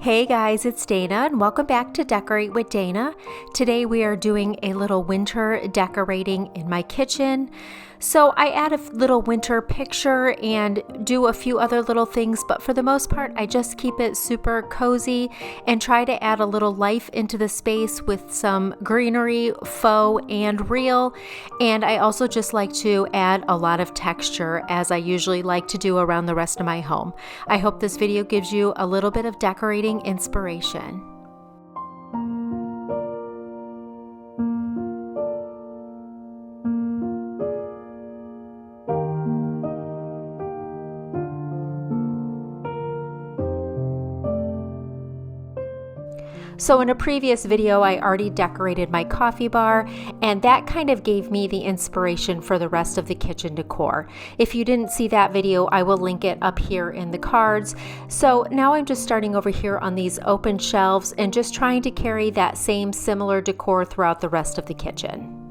Hey guys, it's Dana and welcome back to Decorate with Dana. Today we are doing a little winter decorating in my kitchen. So I add a little winter picture and do a few other little things, but for the most part I just keep it super cozy and try to add a little life into the space with some greenery, faux and real. And I also just like to add a lot of texture, as I usually like to do around the rest of my home. I hope this video gives you a little bit of decorating inspiration. So in a previous video, I already decorated my coffee bar, and that kind of gave me the inspiration for the rest of the kitchen decor. If you didn't see that video, I will link it up here in the cards. So now I'm just starting over here on these open shelves and just trying to carry that same similar decor throughout the rest of the kitchen.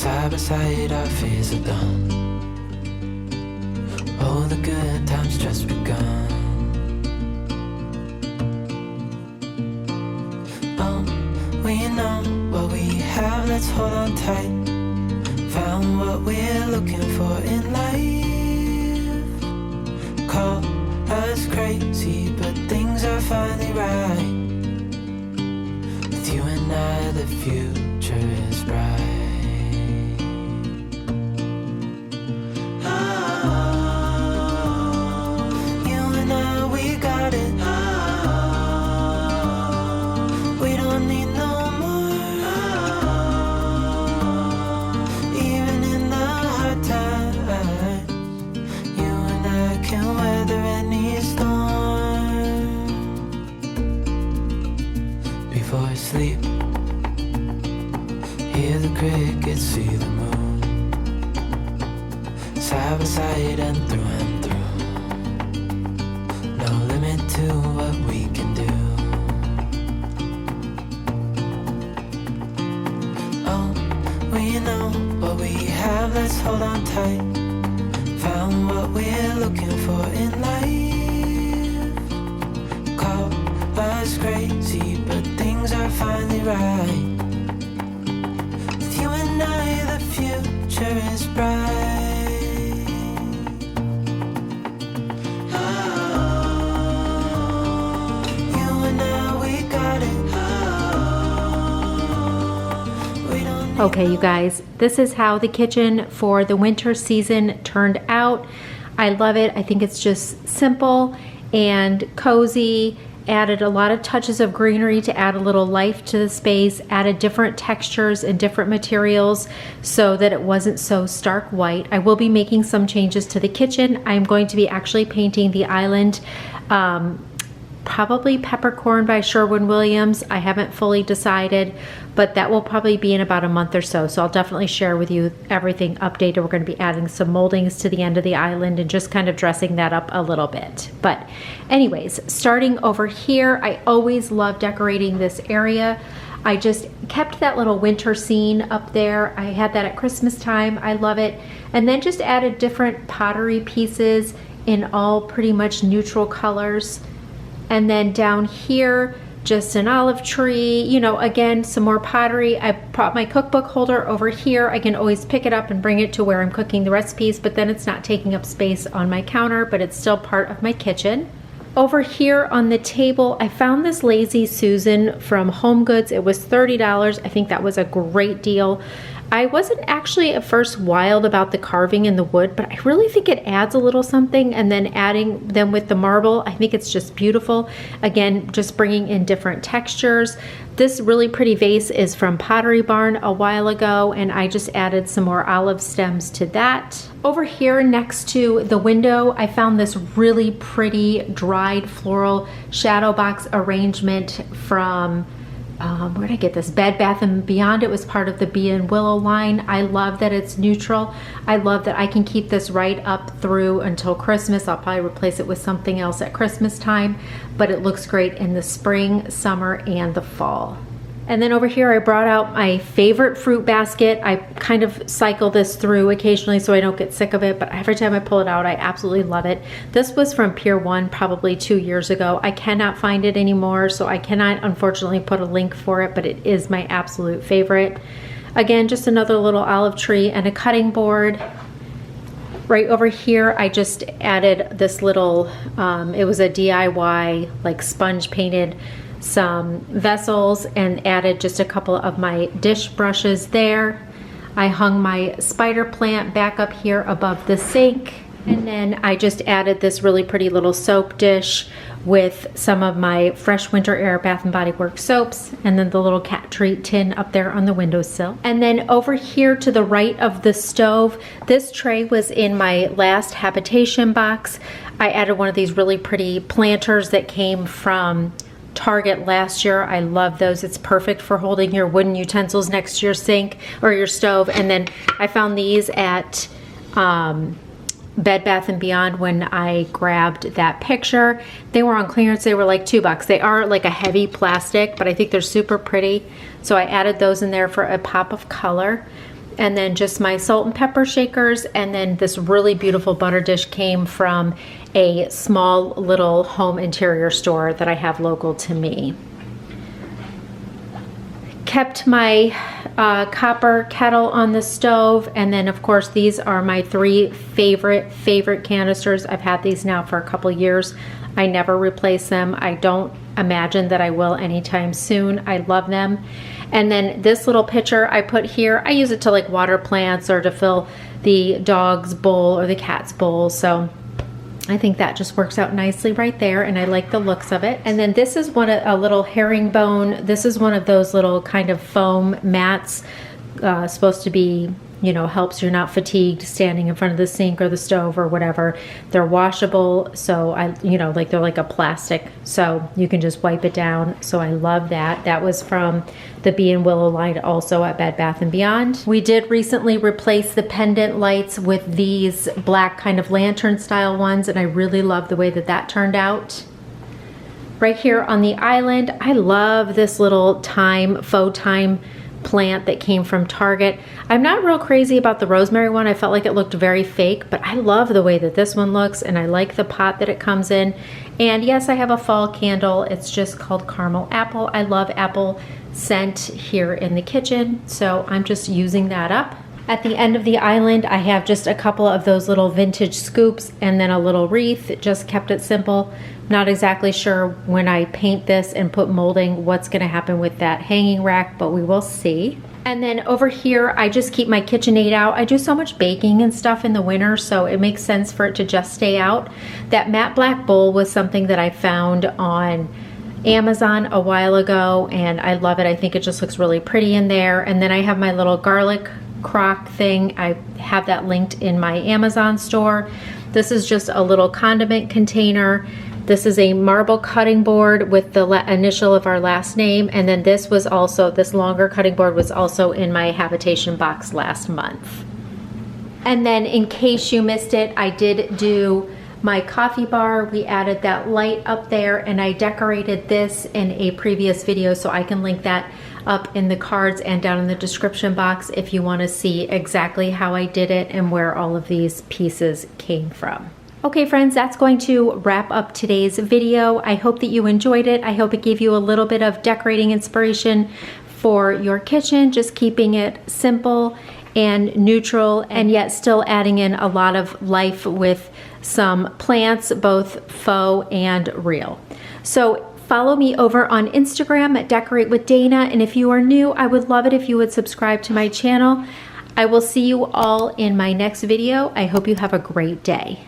Side by side our fears are done. Oh, the good times just begun. Oh, we know what we have, let's hold on tight. Found what we're looking for in life. Call us crazy, but things are finally right. With you and I, the future is bright. Sleep, hear the crickets, see the moon, side by side and through. No limit to what we can do. Oh, we know what we have, let's hold on tight. Found what we're looking for in life. Call us crazy, but things are finally right. With you and I, the future is bright. Oh, you and I, we got it. Oh, we don't need. Okay, you guys, this is how the kitchen for the winter season turned out. I love it. I think it's just simple and cozy. Added a lot of touches of greenery to add a little life to the space, added different textures and different materials so that it wasn't so stark white. I will be making some changes to the kitchen. I'm going to be actually painting the island probably Peppercorn by Sherwin-Williams. I haven't fully decided, but that will probably be in about a month or so. So I'll definitely share with you everything updated. We're going to be adding some moldings to the end of the island and just kind of dressing that up a little bit. But anyways, starting over here, I always love decorating this area. I just kept that little winter scene up there. I had that at Christmas time. I love it. And then just added different pottery pieces in all pretty much neutral colors. And then down here, just an olive tree, you know, again, some more pottery. I brought my cookbook holder over here. I can always pick it up and bring it to where I'm cooking the recipes, but then it's not taking up space on my counter, but it's still part of my kitchen. Over here on the table, I found this Lazy Susan from Home Goods. It was $30. I think that was a great deal. I wasn't actually at first wild about the carving in the wood, but I really think it adds a little something, and then adding them with the marble, I think it's just beautiful. Again, just bringing in different textures. This really pretty vase is from Pottery Barn a while ago, and I just added some more olive stems to that. Over here next to the window, I found this really pretty dried floral shadow box arrangement from where did I get this? Bed Bath & Beyond. It was part of the Bee and Willow line. I love that it's neutral. I love that I can keep this right up through until Christmas. I'll probably replace it with something else at Christmas time, but it looks great in the spring, summer, and the fall. And then over here, I brought out my favorite fruit basket. I kind of cycle this through occasionally so I don't get sick of it, but every time I pull it out, I absolutely love it. This was from Pier 1 probably 2 years ago. I cannot find it anymore, so I cannot unfortunately put a link for it, but it is my absolute favorite. Again, just another little olive tree and a cutting board. Right over here, I just added this little, it was a DIY, like sponge painted, some vessels, and added just a couple of my dish brushes there. I hung my spider plant back up here above the sink, and then I just added this really pretty little soap dish with some of my Fresh Winter Air Bath & Body Works soaps, and then the little cat treat tin up there on the windowsill. And then over here to the right of the stove, this tray was in my last habitation box. I added one of these really pretty planters that came from Target last year. I love those. It's perfect for holding your wooden utensils next to your sink or your stove. And then I found these at Bed Bath & Beyond when I grabbed that picture. They were on clearance. They were like $2. They are like a heavy plastic, but I think they're super pretty. So I added those in there for a pop of color. and then just my salt and pepper shakers, and then this really beautiful butter dish came from a small little home interior store that I have local to me. Kept my copper kettle on the stove, and then of course these are my 3 favorite canisters. I've had these now for a couple years. I never replace them. I don't imagine that I will anytime soon. I love them. And then this little pitcher I put here, I use it to like water plants or to fill the dog's bowl or the cat's bowl. So I think that just works out nicely right there, and I like the looks of it. And then this is a little herringbone. This is one of those little kind of foam mats, supposed to be, you know, helps you're not fatigued standing in front of the sink or the stove or whatever. They're washable, so like they're like a plastic, so you can just wipe it down. So I love that. That was from the Bee and Willow line, also at Bed Bath & Beyond. We did recently replace the pendant lights with these black kind of lantern style ones, and I really love the way that that turned out. Right here on the island, I love this little thyme, faux thyme plant that came from Target. I'm not real crazy about the rosemary one. I felt like it looked very fake, but I love the way that this one looks, and I like the pot that it comes in. And yes, I have a fall candle. It's just called Caramel Apple. I love apple scent here in the kitchen, so I'm just using that up. At the end of the island, I have just a couple of those little vintage scoops and then a little wreath. Just kept it simple. Not exactly sure when I paint this and put molding what's going to happen with that hanging rack, but we will see. And then over here, I just keep my Kitchenaid out. I do so much baking and stuff in the winter, so it makes sense for it to just stay out. That matte black bowl was something that I found on Amazon a while ago, and I love it. I think it just looks really pretty in there. And then I have my little garlic crock thing. I have that linked in my Amazon store. This is just a little condiment container. This is a marble cutting board with the initial of our last name, and then this longer cutting board was also in my habitation box last month. And then in case you missed it, I did do my coffee bar. We added that light up there, and I decorated this in a previous video, so I can link that up in the cards and down in the description box if you want to see exactly how I did it and where all of these pieces came from. Okay friends, that's going to wrap up today's video. I hope that you enjoyed it. I hope it gave you a little bit of decorating inspiration for your kitchen, just keeping it simple and neutral, and yet still adding in a lot of life with some plants, both faux and real. So follow me over on Instagram at Decorate with Dana, and if you are new, I would love it if you would subscribe to my channel. I will see you all in my next video. I hope you have a great day.